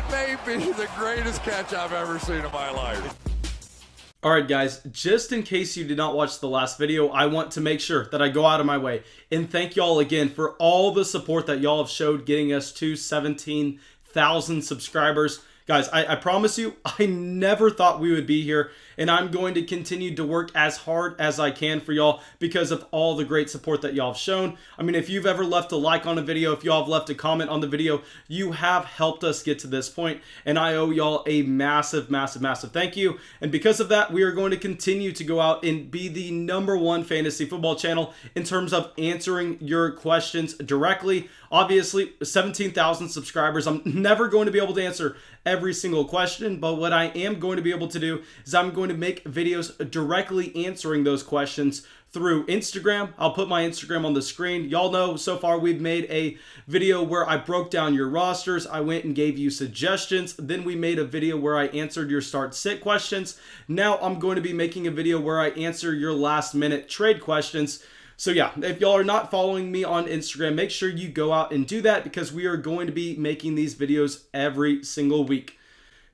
That may be the greatest catch I've ever seen in my life. Alright guys, just in case you did not watch the last video, I want to make sure that I go out of my way and thank y'all again for all the support that y'all have showed getting us to 17,000 subscribers. Guys, I promise you, I never thought we would be here, and I'm going to continue to work as hard as I can for y'all because of all the great support that y'all have shown. I mean, if you've ever left a like on a video, if y'all have left a comment on the video, you have helped us get to this point, and I owe y'all a massive, massive, massive thank you. And because of that, we are going to continue to go out and be the #1 fantasy football channel in terms of answering your questions directly. Obviously, 17,000 subscribers, I'm never going to be able to answer every single question, but what I am going to be able to do is I'm going to make videos directly answering those questions through Instagram. I'll put my Instagram on the screen. Y'all know so far we've made a video where I broke down your rosters. I went and gave you suggestions. Then we made a video where I answered your start-sit questions. Now I'm going to be making a video where I answer your last-minute trade questions. So yeah, if y'all are not following me on Instagram, make sure you go out and do that because we are going to be making these videos every single week.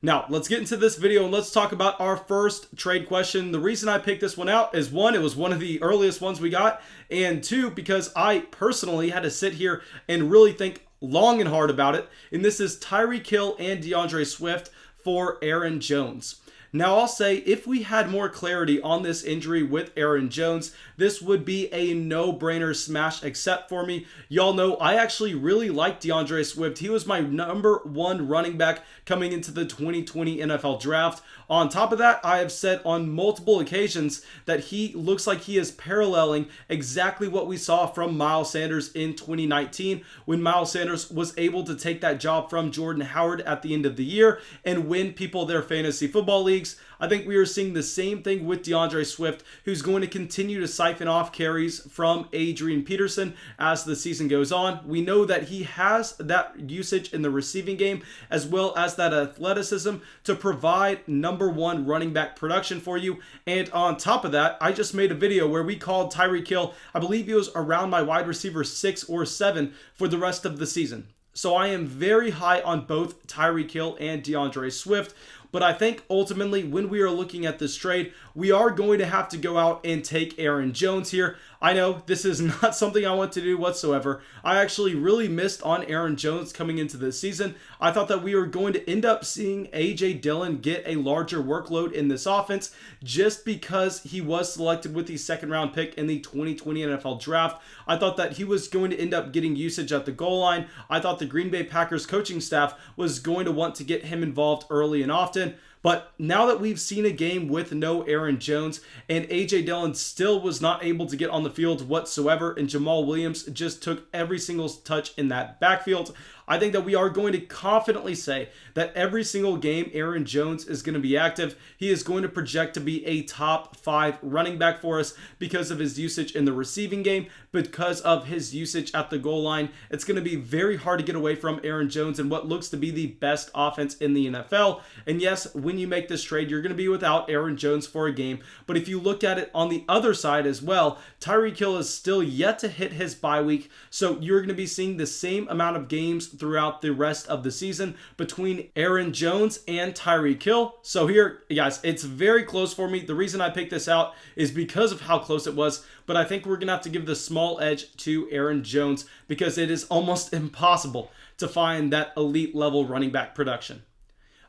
Now, let's get into this video and let's talk about our first trade question. The reason I picked this one out is one, it was one of the earliest ones we got, and two, because I personally had to sit here and really think long and hard about it. And this is Tyreek Hill and DeAndre Swift for Aaron Jones. Now, I'll say if we had more clarity on this injury with Aaron Jones, this would be a no-brainer smash except for me. Y'all know I actually really like DeAndre Swift. He was my #1 running back coming into the 2020 NFL draft. On top of that, I have said on multiple occasions that he looks like he is paralleling exactly what we saw from Miles Sanders in 2019 when Miles Sanders was able to take that job from Jordan Howard at the end of the year and win people their fantasy football leagues. I think we are seeing the same thing with DeAndre Swift, who's going to continue to siphon off carries from Adrian Peterson as the season goes on. We know that he has that usage in the receiving game as well as that athleticism to provide #1 running back production for you. And on top of that, I just made a video where we called Tyreek Hill, I believe he was around my wide receiver 6 or 7 for the rest of the season. So I am very high on both Tyreek Hill and DeAndre Swift. But I think ultimately when we are looking at this trade, we are going to have to go out and take Aaron Jones here. I know this is not something I want to do whatsoever. I actually really missed on Aaron Jones coming into this season. I thought that we were going to end up seeing A.J. Dillon get a larger workload in this offense just because he was selected with the second-round pick in the 2020 NFL Draft. I thought that he was going to end up getting usage at the goal line. I thought the Green Bay Packers coaching staff was going to want to get him involved early and often. But now that we've seen a game with no Aaron Jones and A.J. Dillon still was not able to get on the field whatsoever and Jamal Williams just took every single touch in that backfield, I think that we are going to confidently say that every single game Aaron Jones is going to be active. He is going to project to be a top 5 running back for us because of his usage in the receiving game, because of his usage at the goal line. It's going to be very hard to get away from Aaron Jones and what looks to be the best offense in the NFL. And yes, when you make this trade, you're going to be without Aaron Jones for a game. But if you look at it on the other side as well, Tyreek Hill is still yet to hit his bye week. So you're going to be seeing the same amount of games throughout the rest of the season between Aaron Jones and Tyreek Hill. So here, guys, it's very close for me. The reason I picked this out is because of how close it was, but I think we're going to have to give the small edge to Aaron Jones because it is almost impossible to find that elite level running back production.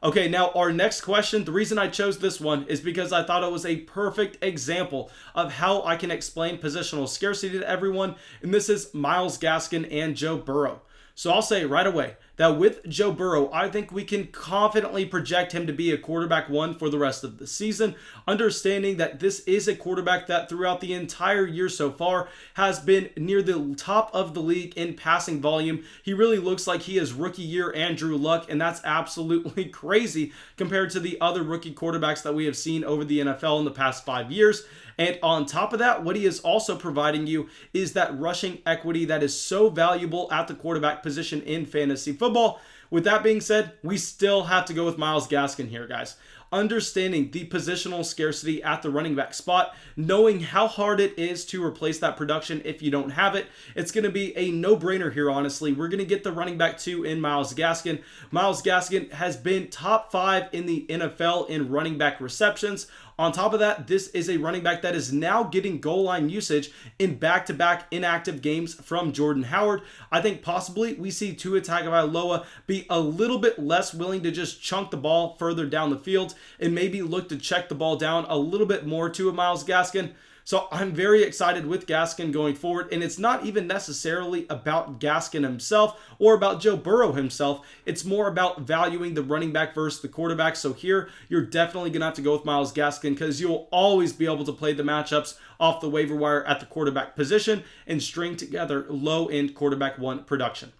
Okay, now our next question, the reason I chose this one is because I thought it was a perfect example of how I can explain positional scarcity to everyone, and this is Myles Gaskin and Joe Burrow. So I'll say right away that with Joe Burrow, I think we can confidently project him to be a quarterback 1 for the rest of the season, understanding that this is a quarterback that throughout the entire year so far has been near the top of the league in passing volume. He really looks like he is rookie year Andrew Luck, and that's absolutely crazy compared to the other rookie quarterbacks that we have seen over the NFL in the past 5 years. And on top of that, what he is also providing you is that rushing equity that is so valuable at the quarterback position in fantasy football. With that being said, we still have to go with Myles Gaskin here, guys. understanding the positional scarcity at the running back spot, knowing how hard it is to replace that production if you don't have it. It's going to be a no-brainer here, honestly. We're going to get the running back 2 in Myles Gaskin. Myles Gaskin has been top 5 in the NFL in running back receptions. On top of that, this is a running back that is now getting goal line usage in back-to-back inactive games from Jordan Howard. I think possibly we see Tua Tagovailoa be a little bit less willing to just chunk the ball further down the field and maybe look to check the ball down a little bit more to a Myles Gaskin. So I'm very excited with Gaskin going forward, and it's not even necessarily about Gaskin himself or about Joe Burrow himself. It's more about valuing the running back versus the quarterback. So here, you're definitely going to have to go with Myles Gaskin because you'll always be able to play the matchups off the waiver wire at the quarterback position and string together low-end quarterback 1 production.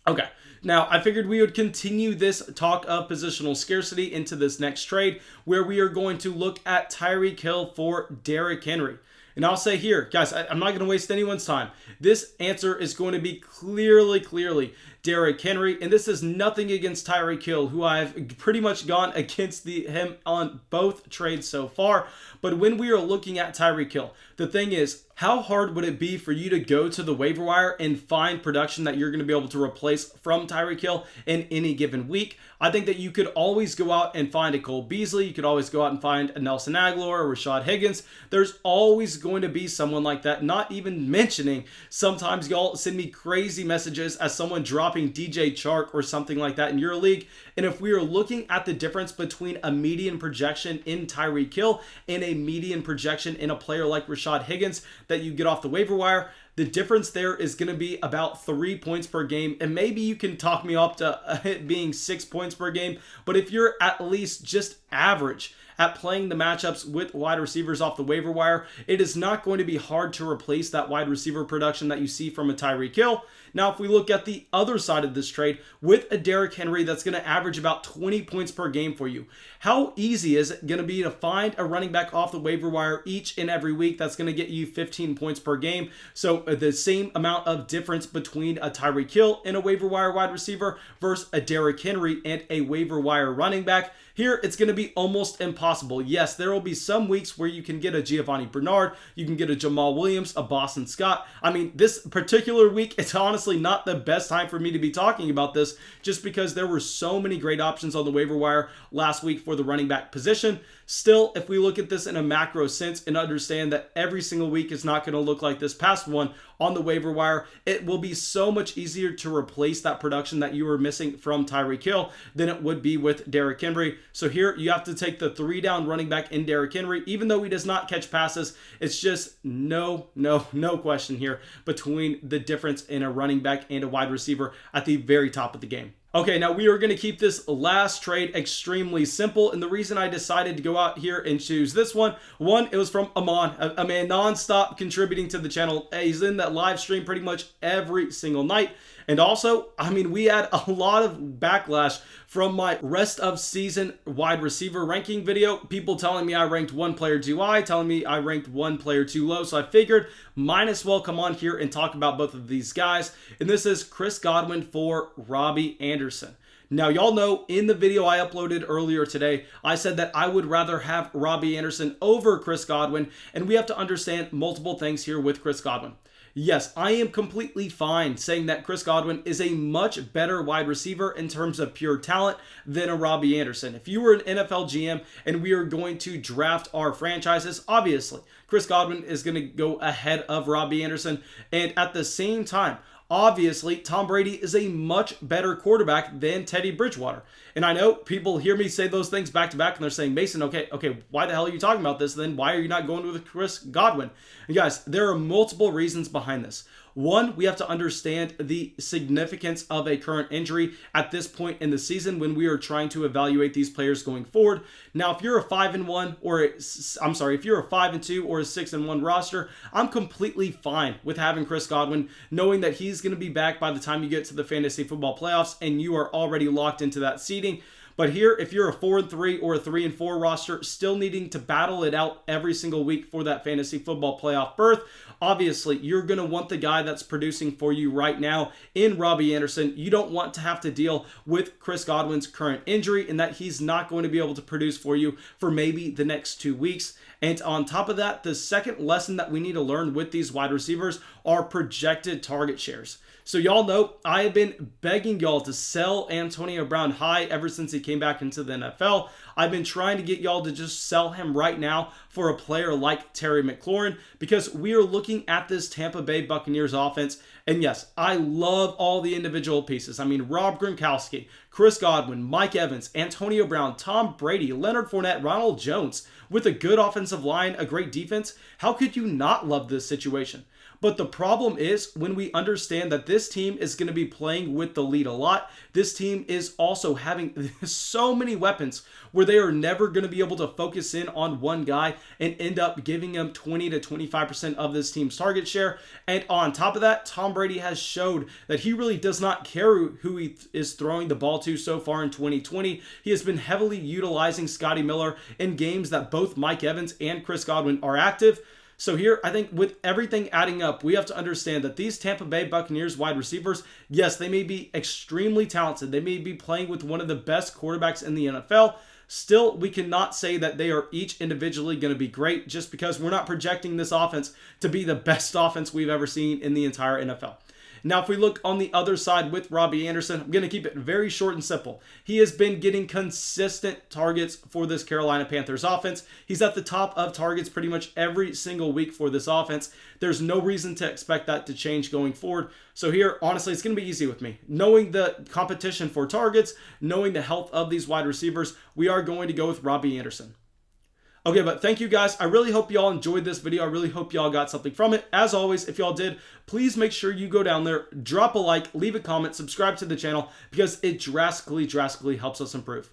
Okay, now I figured we would continue this talk of positional scarcity into this next trade where we are going to look at Tyreek Hill for Derrick Henry. And I'll say here, guys, I'm not going to waste anyone's time. This answer is going to be clearly Derrick Henry, and this is nothing against Tyreek Hill, who I've pretty much gone against him on both trades so far. But when we are looking at Tyreek Hill, the thing is, how hard would it be for you to go to the waiver wire and find production that you're going to be able to replace from Tyreek Hill in any given week? I think that you could always go out and find a Cole Beasley. You could always go out and find a Nelson Agholor or Rashad Higgins. There's always going to be someone like that, not even mentioning sometimes y'all send me crazy messages as someone dropping DJ Chark or something like that in your league. And if we are looking at the difference between a median projection in Tyreek Hill and a median projection in a player like Rashad Higgins that you get off the waiver wire, the difference there is going to be about 3 points per game. And maybe you can talk me up to it being 6 points per game. But if you're at least just average at playing the matchups with wide receivers off the waiver wire, it is not going to be hard to replace that wide receiver production that you see from a Tyreek Hill. Now, if we look at the other side of this trade with a Derrick Henry that's going to average about 20 points per game for you, how easy is it going to be to find a running back off the waiver wire each and every week that's going to get you 15 points per game? So the same amount of difference between a Tyreek Hill and a waiver wire wide receiver versus a Derrick Henry and a waiver wire running back. Here, it's going to be almost impossible. Yes, there will be some weeks where you can get a Giovanni Bernard, you can get a Jamal Williams, a Boston Scott. I mean, this particular week, it's honestly not the best time for me to be talking about this just because there were so many great options on the waiver wire last week for the running back position. Still, if we look at this in a macro sense and understand that every single week is not going to look like this past one on the waiver wire, it will be so much easier to replace that production that you were missing from Tyreek Hill than it would be with Derrick Henry. So here you have to take the 3-down running back in Derrick Henry. Even though he does not catch passes, it's just no question here between the difference in a running back and a wide receiver at the very top of the game. Okay, now we are going to keep this last trade extremely simple, and the reason I decided to go out here and choose this one, it was from Amon, a man non-stop contributing to the channel. He's in that live stream pretty much every single night. And also, I mean, we had a lot of backlash from my rest of season wide receiver ranking video. People telling me I ranked one player too high, telling me I ranked one player too low. So I figured might as well come on here and talk about both of these guys. And this is Chris Godwin for Robbie Anderson. Now, y'all know in the video I uploaded earlier today, I said that I would rather have Robbie Anderson over Chris Godwin. And we have to understand multiple things here with Chris Godwin. Yes, I am completely fine saying that Chris Godwin is a much better wide receiver in terms of pure talent than a Robbie Anderson. If you were an NFL GM and we are going to draft our franchises, obviously, Chris Godwin is going to go ahead of Robbie Anderson. And at the same time, obviously, Tom Brady is a much better quarterback than Teddy Bridgewater. And I know people hear me say those things back to back and they're saying, Mason, okay, why the hell are you talking about this? Then why are you not going with Chris Godwin? And guys, there are multiple reasons behind this. One, we have to understand the significance of a current injury at this point in the season when we are trying to evaluate these players going forward. Now, if you're a 5-2 or a 6-1 roster, I'm completely fine with having Chris Godwin, knowing that he's going to be back by the time you get to the fantasy football playoffs and you are already locked into that seeding. But here, if you're a 4-3 or a 3-4 roster, still needing to battle it out every single week for that fantasy football playoff berth, obviously you're going to want the guy that's producing for you right now in Robbie Anderson. You don't want to have to deal with Chris Godwin's current injury and that he's not going to be able to produce for you for maybe the next 2 weeks. And on top of that, the second lesson that we need to learn with these wide receivers are projected target shares. So y'all know I have been begging y'all to sell Antonio Brown high ever since he came back into the NFL. I've been trying to get y'all to just sell him right now for a player like Terry McLaurin because we are looking at this Tampa Bay Buccaneers offense. And yes, I love all the individual pieces. I mean, Rob Gronkowski, Chris Godwin, Mike Evans, Antonio Brown, Tom Brady, Leonard Fournette, Ronald Jones. With a good offensive line, a great defense, how could you not love this situation? But the problem is when we understand that this team is going to be playing with the lead a lot, this team is also having so many weapons where they are never going to be able to focus in on one guy and end up giving him 20 to 25% of this team's target share. And on top of that, Tom Brady has showed that he really does not care who he is throwing the ball to so far in 2020. He has been heavily utilizing Scotty Miller in games that both Mike Evans and Chris Godwin are active. So here, I think with everything adding up, we have to understand that these Tampa Bay Buccaneers wide receivers, yes, they may be extremely talented. They may be playing with one of the best quarterbacks in the NFL. Still, we cannot say that they are each individually going to be great just because we're not projecting this offense to be the best offense we've ever seen in the entire NFL. Now, if we look on the other side with Robbie Anderson, I'm going to keep it very short and simple. He has been getting consistent targets for this Carolina Panthers offense. He's at the top of targets pretty much every single week for this offense. There's no reason to expect that to change going forward. So here, honestly, it's going to be easy with me. Knowing the competition for targets, knowing the health of these wide receivers, we are going to go with Robbie Anderson. Okay, but thank you guys. I really hope y'all enjoyed this video. I really hope y'all got something from it. As always, if y'all did, please make sure you go down there, drop a like, leave a comment, subscribe to the channel because it drastically helps us improve.